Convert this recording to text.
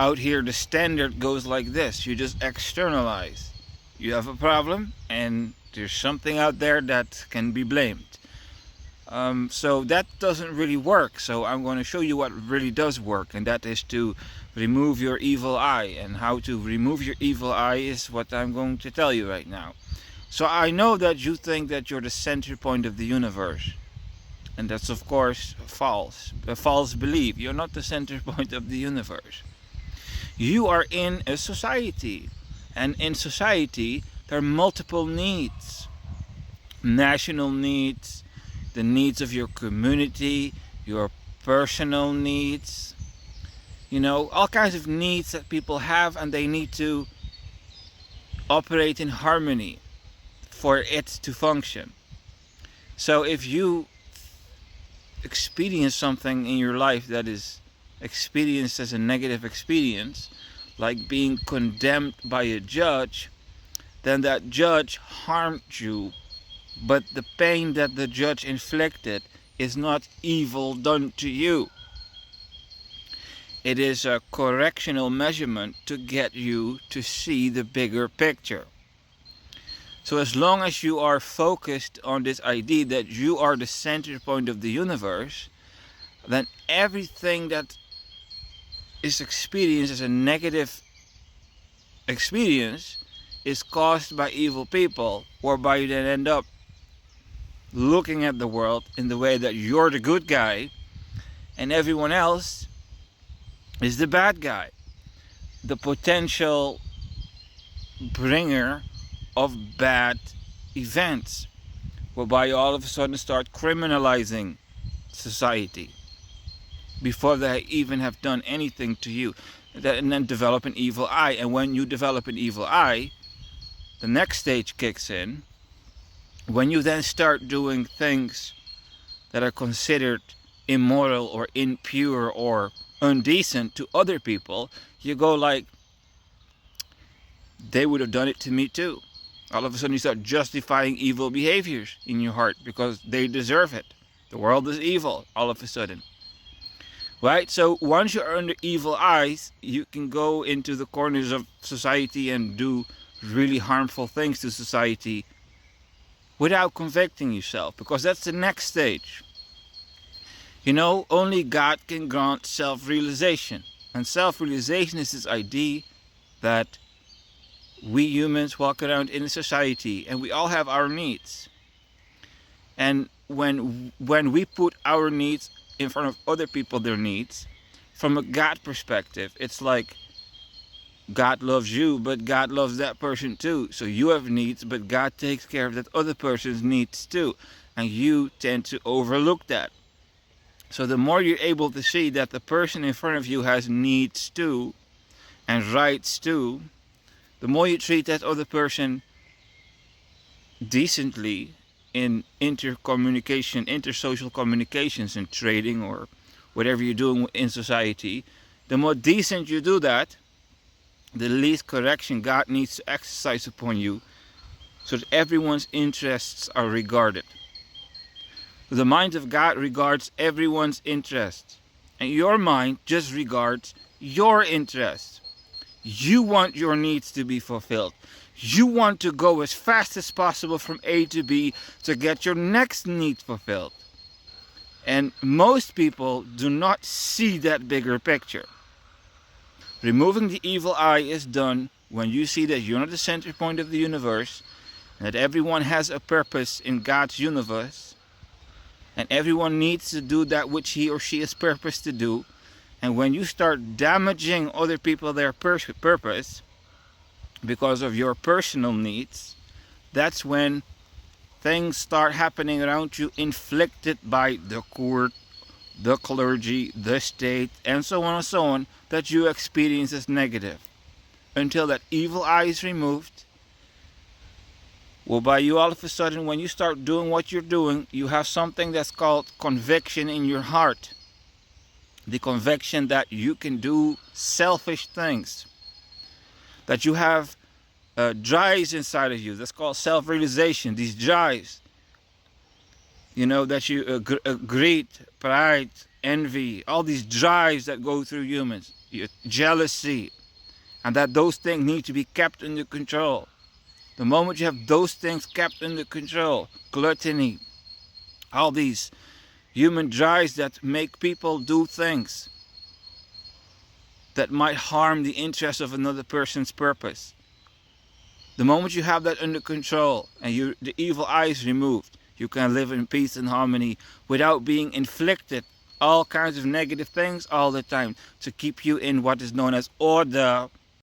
Out here, the standard goes like this. You just externalize. You have a problem, and there's something out there that can be blamed. So that doesn't really work. So I'm going to show you what really does work, and that is to remove your evil eye. And how to remove your evil eye is what I'm going to tell you right now. So I know that you think that you're the center point of the universe. And that's of course false. A false belief. You're not the center point of the universe. You are in a society. And in society, there are multiple needs. National needs, the needs of your community, your personal needs. All kinds of needs that people have, and they need to operate in harmony for it to function. So if you experience something in your life that is experienced as a negative experience, like being condemned by a judge, then that judge harmed you, but the pain that the judge inflicted is not evil done to you. It is a correctional measurement to get you to see the bigger picture. So as long as you are focused on this idea that you are the center point of the universe, then everything that is experienced as a negative experience is caused by evil people, whereby you then end up looking at the world in the way that you're the good guy and everyone else is the bad guy, the potential bringer of bad events, whereby you all of a sudden start criminalizing society before they even have done anything to you, and then develop an evil eye. And when you develop an evil eye, the next stage kicks in. When you then start doing things that are considered immoral or impure or indecent to other people, you go like, they would have done it to me too. All of a sudden you start justifying evil behaviors in your heart because they deserve it. The world is evil all of a sudden. Right? So once you're under evil eyes, you can go into the corners of society and do really harmful things to society without convicting yourself, because that's the next stage. Only God can grant self-realization. And self-realization is this idea that we humans walk around in a society and we all have our needs. And when we put our needs in front of other people, their needs, from a God perspective, it's like God loves you, but God loves that person too. So you have needs, but God takes care of that other person's needs too. And you tend to overlook that. So the more you're able to see that the person in front of you has needs too, and rights too, the more you treat that other person decently in intercommunication, intersocial communications and trading or whatever you're doing in society, the more decent you do that, the least correction God needs to exercise upon you so that everyone's interests are regarded. The mind of God regards everyone's interests, and your mind just regards your interests. You want your needs to be fulfilled. You want to go as fast as possible from A to B to get your next need fulfilled. And most people do not see that bigger picture. Removing the evil eye is done when you see that you're not the center point of the universe, and that everyone has a purpose in God's universe, and everyone needs to do that which he or she is purposed to do. And when you start damaging other people their purpose because of your personal needs, that's when things start happening around you inflicted by the court, the clergy, the state, and so on, that you experience as negative. Until that evil eye is removed, whereby you all of a sudden, when you start doing what you're doing, you have something that's called conviction in your heart. The conviction that you can do selfish things. That you have drives inside of you. That's called self-realization. These drives. That you greed, pride, envy, all these drives that go through humans. your jealousy, and that those things need to be kept under control. The moment you have those things kept under control, gluttony, all these human drives that make people do things that might harm the interest of another person's purpose. The moment you have that under control and the evil eye is removed, you can live in peace and harmony without being inflicted all kinds of negative things all the time to keep you in what is known as order